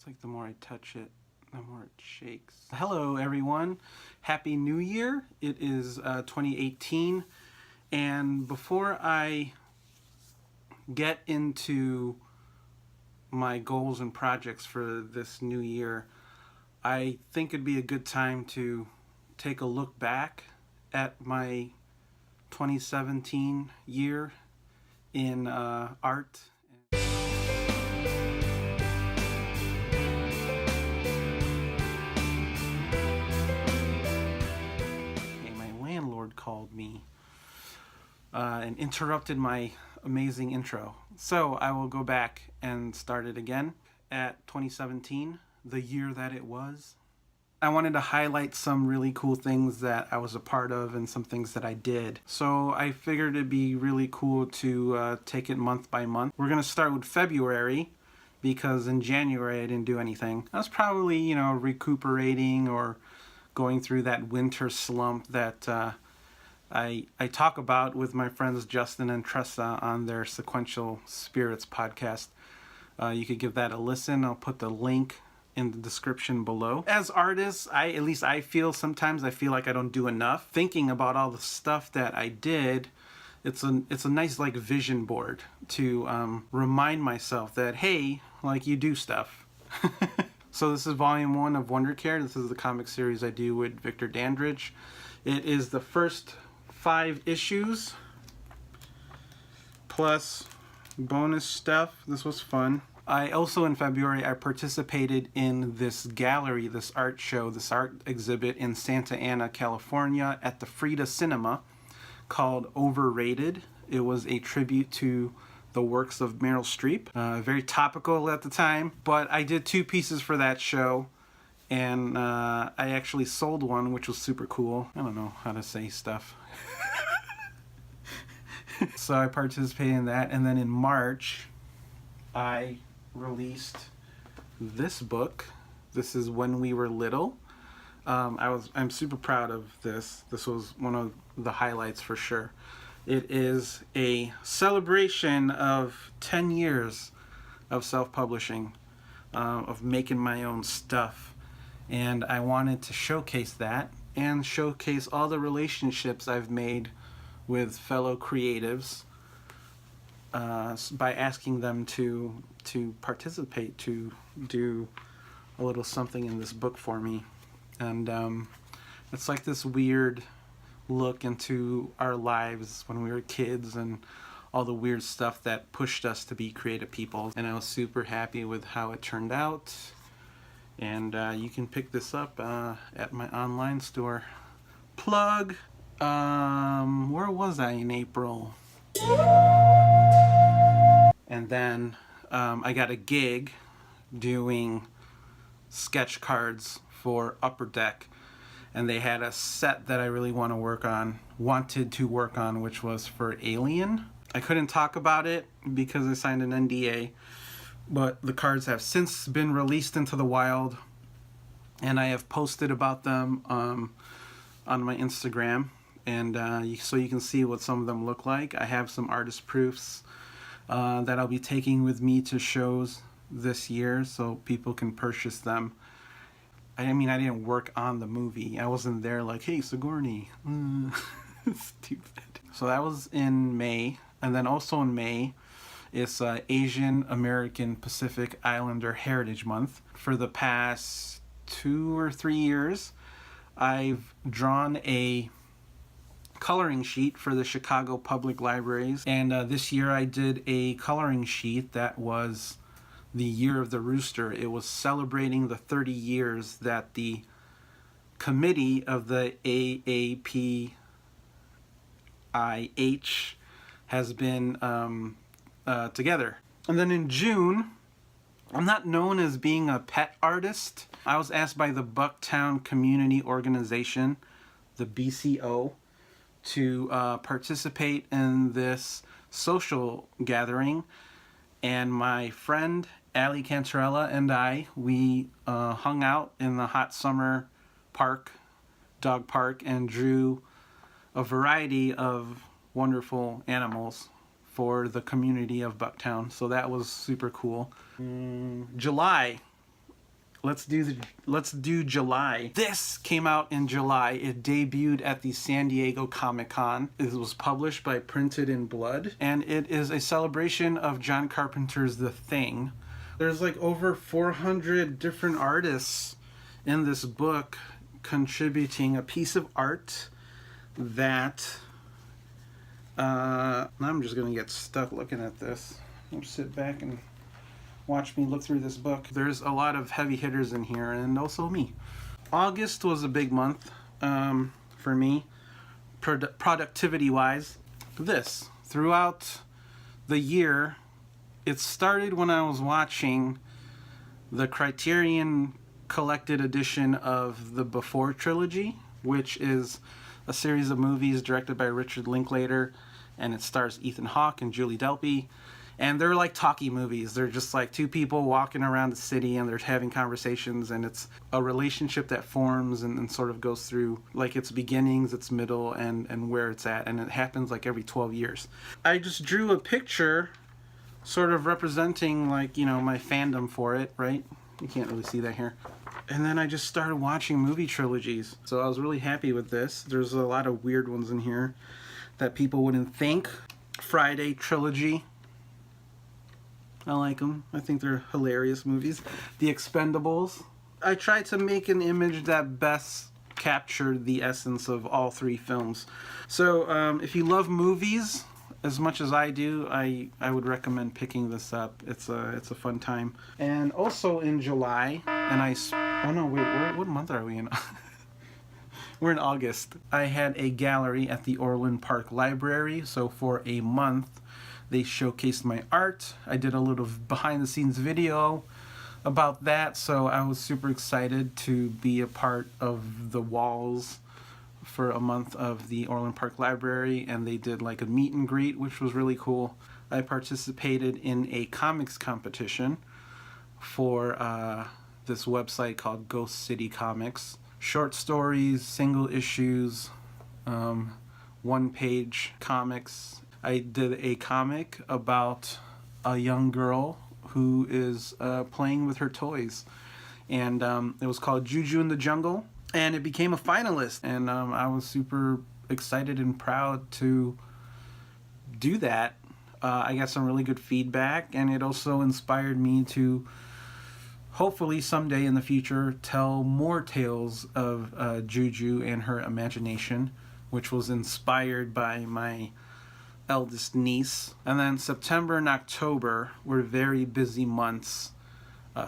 It's like the more I touch it, the more it shakes. Hello everyone, Happy New Year. It is 2018, and before I get into my goals and projects for this new year, I think it'd be a good time to take a look back at my 2017 year in art. Called me and interrupted my amazing intro. So I will go back and start it again at 2017, the year that it was. I wanted to highlight some really cool things that I was a part of and some things that I did. So I figured it'd be really cool to take it month by month. We're gonna start with February because in January I didn't do anything. I was probably, recuperating or going through that winter slump that I talk about with my friends Justin and Tressa on their Sequential Spirits podcast. You could give that a listen. I'll put the link in the description below. As artists, I feel sometimes like I don't do enough. Thinking about all the stuff that I did, it's a nice like vision board to remind myself that, hey, like you do stuff. So this is volume 1 of Wonder Care. This is the comic series I do with Victor Dandridge. It is the first 5 issues plus bonus stuff. This was fun. I also in February I participated in this gallery, this art show, this art exhibit in Santa Ana, California at the Frida Cinema called Overrated. It was a tribute to the works of Meryl Streep. Very topical at the time, but I did 2 pieces for that show. And I actually sold one, which was super cool. I don't know how to say stuff. So I participated in that. And then in March, I released this book. This is When We Were Little. I'm super proud of this. This was one of the highlights for sure. It is a celebration of 10 years of self-publishing, of making my own stuff. And I wanted to showcase that and showcase all the relationships I've made with fellow creatives by asking them to participate, to do a little something in this book for me. And it's like this weird look into our lives when we were kids and all the weird stuff that pushed us to be creative people. And I was super happy with how it turned out. And you can pick this up at my online store. Plug! Where was I in April? And then I got a gig doing sketch cards for Upper Deck. And they had a set that I really wanted to work on, which was for Alien. I couldn't talk about it because I signed an NDA. But the cards have since been released into the wild, and I have posted about them on my Instagram, and so you can see what some of them look like. I have some artist proofs that I'll be taking with me to shows this year, so people can purchase them. I didn't work on the movie. I wasn't there like, hey, Sigourney. Stupid. So that was in May, and then also in May, it's Asian American Pacific Islander Heritage Month. For the past 2 or 3 years, I've drawn a coloring sheet for the Chicago Public Libraries. And this year I did a coloring sheet that was the Year of the Rooster. It was celebrating the 30 years that the committee of the AAPIH has been together. And then in June, I'm not known as being a pet artist. I was asked by the Bucktown Community Organization, the BCO, to participate in this social gathering. And my friend Ali Cantarella and we hung out in the hot summer dog park, and drew a variety of wonderful animals for the community of Bucktown. So that was super cool. July, let's do July. This came out in July. It debuted at the San Diego Comic-Con. It was published by Printed in Blood, and it is a celebration of John Carpenter's The Thing. There's like over 400 different artists in this book contributing a piece of art that I'm just gonna get stuck looking at this. I'll sit back and watch me look through this book. There's a lot of heavy hitters in here, and also me. August was a big month for me, productivity wise. This throughout the year, it started when I was watching the Criterion collected edition of the Before trilogy, which is a series of movies directed by Richard Linklater, and it stars Ethan Hawke and Julie Delpy. And they're like talkie movies. They're just like two people walking around the city and they're having conversations, and it's a relationship that forms and sort of goes through like its beginnings, its middle, and where it's at. And it happens like every 12 years. I just drew a picture sort of representing like, you know, my fandom for it, right? You can't really see that here. And then I just started watching movie trilogies. So I was really happy with this. There's a lot of weird ones in here that people wouldn't think. Friday trilogy. I like them. I think they're hilarious movies. The Expendables. I tried to make an image that best captured the essence of all three films. So if you love movies as much as I do, I would recommend picking this up. It's a fun time. And also in July, and oh no, wait, what month are we in? We're in August. I had a gallery at the Orland Park Library, so for a month they showcased my art. I did a little behind the scenes video about that, so I was super excited to be a part of the walls for a month of the Orland Park Library, and they did like a meet and greet, which was really cool. I participated in a comics competition for this website called Ghost City Comics. Short stories, single issues, one-page comics. I did a comic about a young girl who is playing with her toys, and it was called Juju in the Jungle, and it became a finalist, and I was super excited and proud to do that. I got some really good feedback, and it also inspired me to hopefully someday in the future tell more tales of Juju and her imagination, which was inspired by my eldest niece. And then September and October were very busy months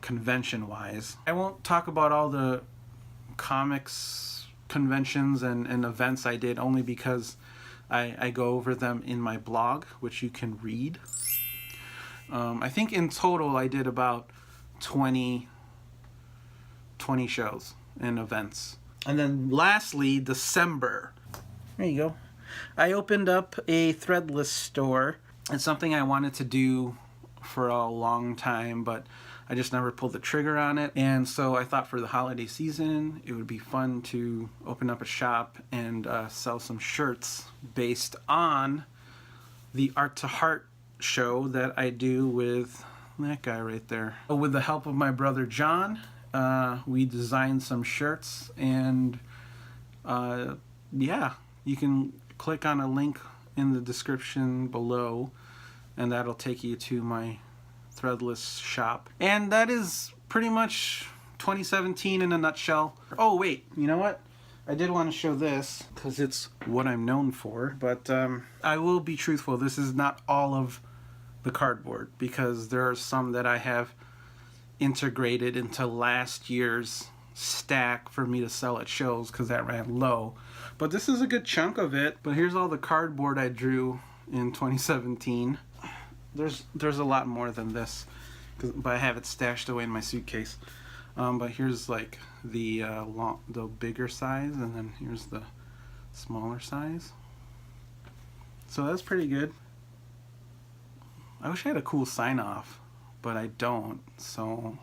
convention wise. I won't talk about all the comics conventions and events I did, only because I go over them in my blog, which you can read. I think in total I did about 20 shows and events. And then lastly, December. There you go. I opened up a Threadless store. It's something I wanted to do for a long time, but I just never pulled the trigger on it. And so I thought for the holiday season, it would be fun to open up a shop and sell some shirts based on the Art to Heart show that I do with that guy right there. With the help of my brother John, we designed some shirts, and yeah, you can click on a link in the description below, and that'll take you to my Threadless shop. And that is pretty much 2017 in a nutshell. Oh wait, you know what? I did want to show this because it's what I'm known for, but I will be truthful. This is not all of the cardboard, because there are some that I have integrated into last year's stack for me to sell at shows because that ran low. But this is a good chunk of it. But here's all the cardboard I drew in 2017. There's a lot more than this, but I have it stashed away in my suitcase. But here's like the bigger size, and then here's the smaller size. So that's pretty good. I wish I had a cool sign off, but I don't, so.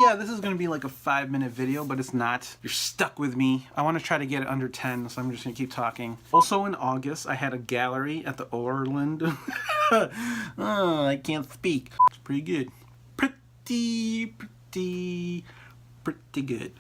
Yeah, this is going to be like a 5-minute video, but it's not. You're stuck with me. I want to try to get it under 10, so I'm just going to keep talking. Also in August, I had a gallery at the Orland. Oh, I can't speak. It's pretty good. Pretty good.